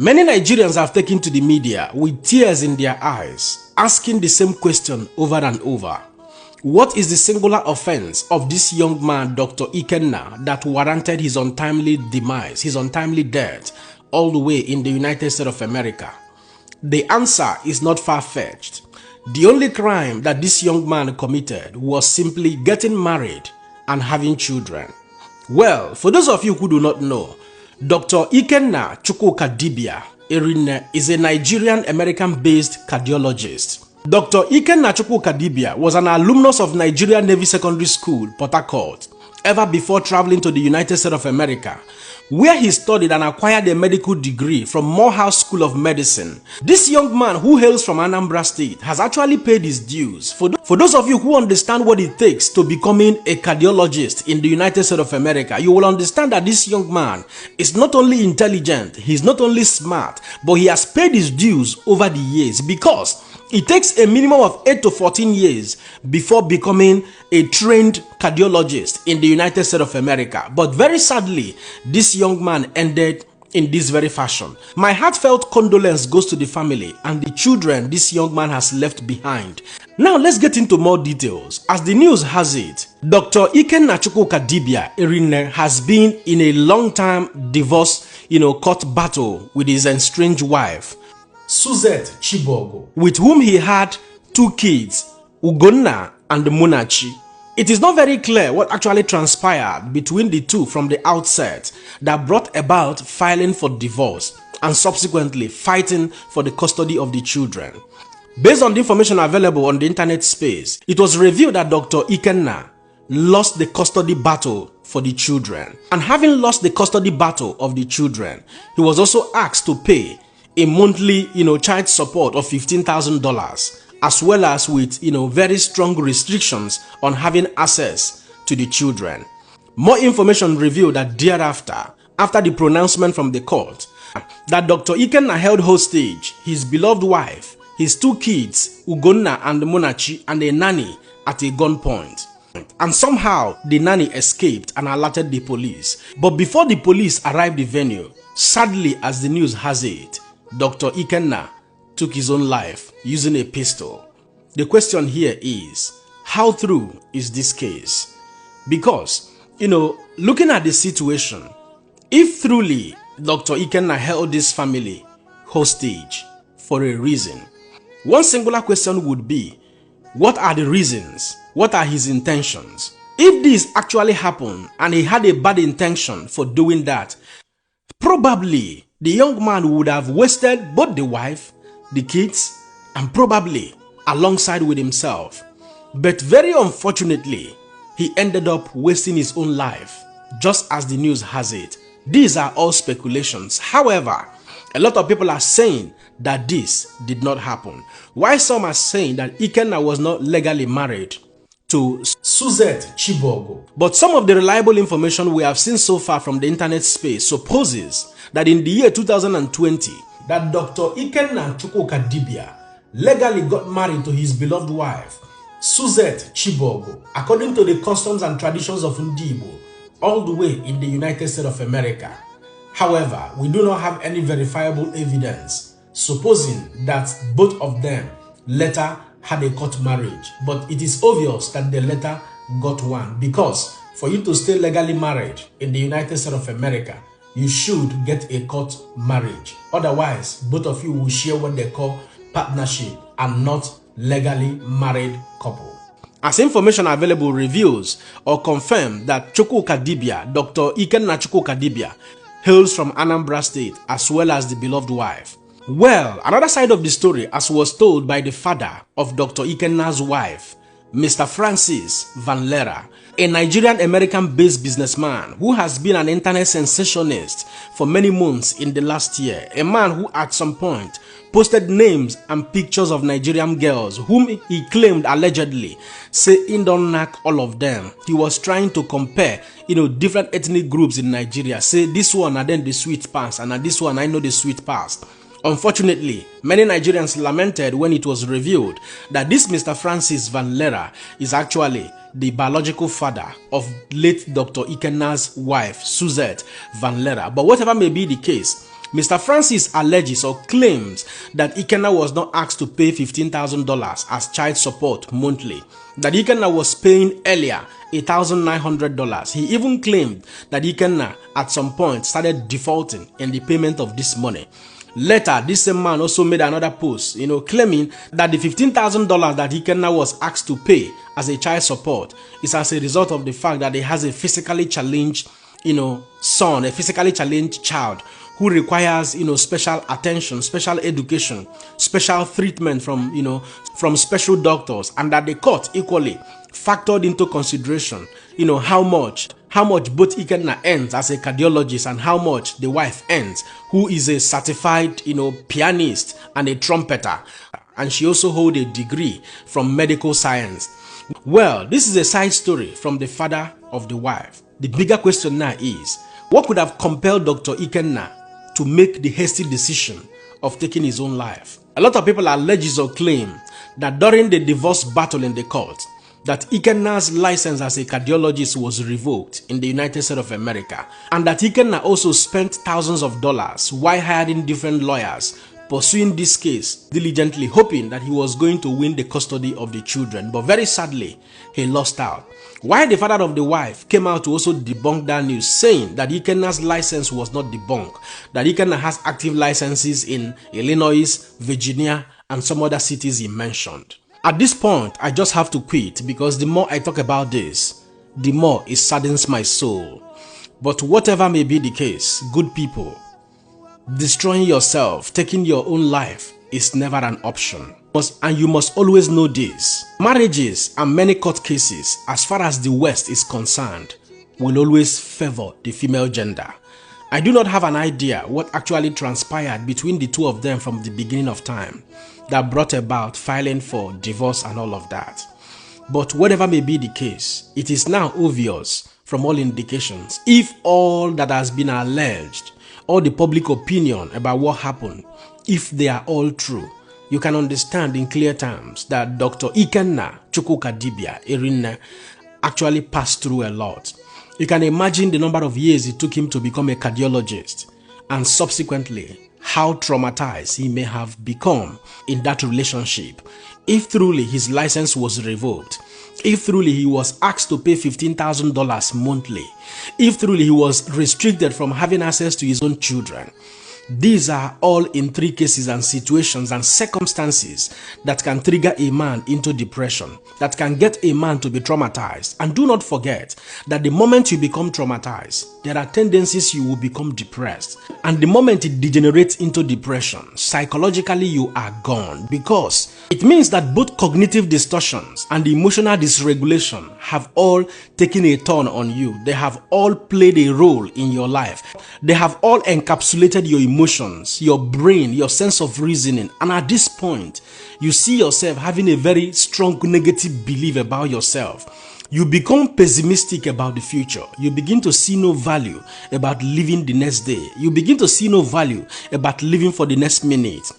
Many Nigerians have taken to the media with tears in their eyes, asking the same question over and over. What is the singular offense of this young man, Dr. Ikenna, that warranted his untimely demise, his untimely death, all the way in the United States of America? The answer is not far-fetched. The only crime that this young man committed was simply getting married and having children. Well, for those of you who do not know, Dr. Ikenna Chukwukadibia Erinne is a Nigerian-American-based cardiologist. Dr. Ikenna Chukwukadibia was an alumnus of Nigerian Navy Secondary School, Port Harcourt, ever before traveling to the United States of America, where he studied and acquired a medical degree from Morehouse School of Medicine. This young man, who hails from Anambra State, has actually paid his dues. For those of you who understand what it takes to becoming a cardiologist in the United States of America, you will understand that this young man is not only intelligent, he's not only smart, but he has paid his dues over the years, because it takes a minimum of 8 to 14 years before becoming a trained cardiologist in the United States of America. But very sadly, this young man ended in this very fashion. My heartfelt condolence goes to the family and the children this young man has left behind. Now let's get into more details. As the news has it, Dr. Ikenna Chukwukadibia Erinne has been in a long-time divorce, court battle with his estranged wife, Suzette Chibogo, with whom he had 2 kids, Ugonna and Munachi. It is not very clear what actually transpired between the two from the outset that brought about filing for divorce and subsequently fighting for the custody of the children. Based on the information available on the internet space, it was revealed that Dr. Ikenna lost the custody battle for the children. And having lost the custody battle of the children, he was also asked to pay a monthly, child support of $15,000, as well as with, very strong restrictions on having access to the children. More information revealed that thereafter, after the pronouncement from the court, that Dr. Ikenna held hostage his beloved wife, his 2 kids, Ugonna and Munachi, and a nanny at a gunpoint. And somehow, the nanny escaped and alerted the police. But before the police arrived at the venue, sadly as the news has it, Dr. Ikenna took his own life using a pistol. The question here is, how true is this case? Because, looking at the situation, if truly Dr. Ikenna held this family hostage for a reason, one singular question would be, what are the reasons? What are his intentions? If this actually happened and he had a bad intention for doing that, probably the young man would have wasted both the wife, the kids, and probably alongside with himself. But very unfortunately, he ended up wasting his own life, just as the news has it. These are all speculations. However, a lot of people are saying that this did not happen, while some are saying that Ikenna was not legally married to Suzette Chibogo. But some of the reliable information we have seen so far from the internet space supposes that in the year 2020, that Dr. Ikenna Chukwukadibia legally got married to his beloved wife, Suzette Chibogo, according to the customs and traditions of Ndigbo, all the way in the United States of America. However, we do not have any verifiable evidence supposing that both of them later had a court marriage. But it is obvious that they later got one, because for you to stay legally married in the United States of America, you should get a court marriage. Otherwise, both of you will share what they call partnership and not legally married couple. As information available reveals or confirms that Chukwukadibia, Dr. Ikenna Chukwukadibia, hails from Anambra State as well as the beloved wife. Well, another side of the story, as was told by the father of Dr. Ikenna's wife, Mr. Francis Van Lera, a Nigerian-American-based businessman who has been an internet sensationalist for many months in the last year, a man who at some point posted names and pictures of Nigerian girls whom he claimed allegedly say he don't knock all of them. He was trying to compare, different ethnic groups in Nigeria, say this one and then the sweet past, and this one I know the sweet past. Unfortunately, many Nigerians lamented when it was revealed that this Mr. Francis Van Lera is actually the biological father of late Dr. Ikenna's wife, Suzette Van Lera. But whatever may be the case, Mr. Francis alleges or claims that Ikenna was not asked to pay $15,000 as child support monthly, that Ikenna was paying earlier $1,900. He even claimed that Ikenna at some point started defaulting in the payment of this money. Later, this same man also made another post, claiming that the $15,000 that Ikenna was asked to pay as a child support is as a result of the fact that he has a physically challenged, son, a physically challenged child who requires, special attention, special education, special treatment from special doctors, and that the court equally factored into consideration, how much both Ikenna earns as a cardiologist and how much the wife earns, who is a certified, pianist and a trumpeter, and she also holds a degree from medical science. Well, this is a side story from the father of the wife. The bigger question now is, what could have compelled Dr. Ikenna to make the hasty decision of taking his own life? A lot of people allege or claim that during the divorce battle in the court, that Ikenna's license as a cardiologist was revoked in the United States of America, and that Ikenna also spent thousands of dollars while hiring different lawyers pursuing this case diligently, hoping that he was going to win the custody of the children. But very sadly, he lost out. While the father of the wife came out to also debunk that news, saying that Ikenna's license was not debunked, that Ikenna has active licenses in Illinois, Virginia, and some other cities he mentioned. At this point, I just have to quit, because the more I talk about this, the more it saddens my soul. But whatever may be the case, good people, destroying yourself, taking your own life is never an option. And you must always know this. Marriages and many court cases, as far as the West is concerned, will always favor the female gender. I do not have an idea what actually transpired between the two of them from the beginning of time that brought about filing for divorce and all of that. But whatever may be the case, it is now obvious from all indications, if all that has been alleged, all the public opinion about what happened, if they are all true, you can understand in clear terms that Dr. Ikenna Chukwukadibia Erinne actually passed through a lot. You can imagine the number of years it took him to become a cardiologist, and subsequently how traumatized he may have become in that relationship if truly his license was revoked, if truly he was asked to pay $15,000 monthly, if truly he was restricted from having access to his own children. These are all in three cases and situations and circumstances that can trigger a man into depression, that can get a man to be traumatized. And do not forget that the moment you become traumatized, there are tendencies you will become depressed. And the moment it degenerates into depression, psychologically you are gone, because it means that both cognitive distortions and emotional dysregulation have all taken a turn on you. They have all played a role in your life. They have all encapsulated your emotions, your brain, your sense of reasoning. And at this point, you see yourself having a very strong negative belief about yourself. You become pessimistic about the future. You begin to see no value about living the next day. You begin to see no value about living for the next minute.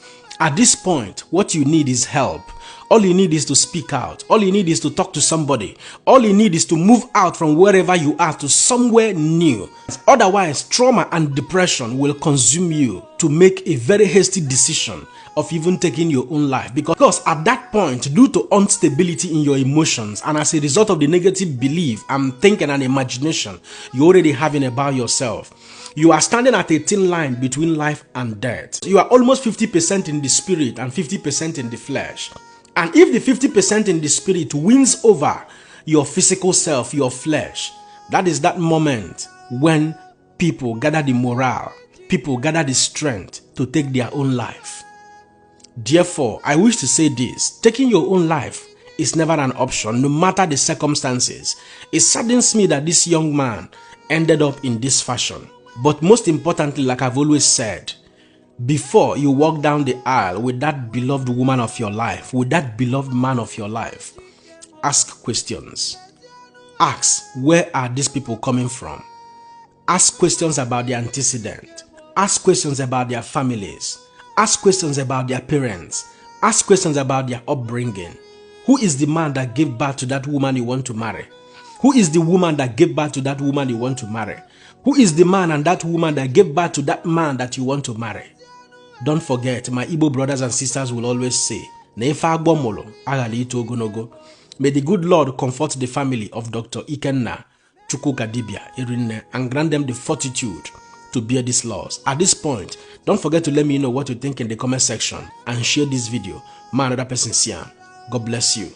At this point, what you need is help. All you need is to speak out. All you need is to talk to somebody. All you need is to move out from wherever you are to somewhere new. Otherwise, trauma and depression will consume you to make a very hasty decision of even taking your own life. Because at that point, due to instability in your emotions and as a result of the negative belief and thinking and imagination you're already having about yourself, you are standing at a thin line between life and death. You are almost 50% in the spirit and 50% in the flesh. And if the 50% in the spirit wins over your physical self, your flesh, that is that moment when people gather the morale, people gather the strength to take their own life. Therefore, I wish to say this: taking your own life is never an option, no matter the circumstances. It saddens me that this young man ended up in this fashion. But most importantly, like I've always said, before you walk down the aisle with that beloved woman of your life, with that beloved man of your life, ask questions. Ask, where are these people coming from? Ask questions about their antecedent. Ask questions about their families. Ask questions about their parents. Ask questions about their upbringing. Who is the man that gave birth to that woman you want to marry? Who is the woman that gave birth to that woman you want to marry? Who is the man and that woman that gave birth to that man that you want to marry? Don't forget, my Igbo brothers and sisters will always say, may the good Lord comfort the family of Dr. Ikenna Chukwukadibia Erinne and grant them the fortitude to bear these laws. At this point, don't forget to let me know what you think in the comment section and share this video. My another person, Sian. God bless you.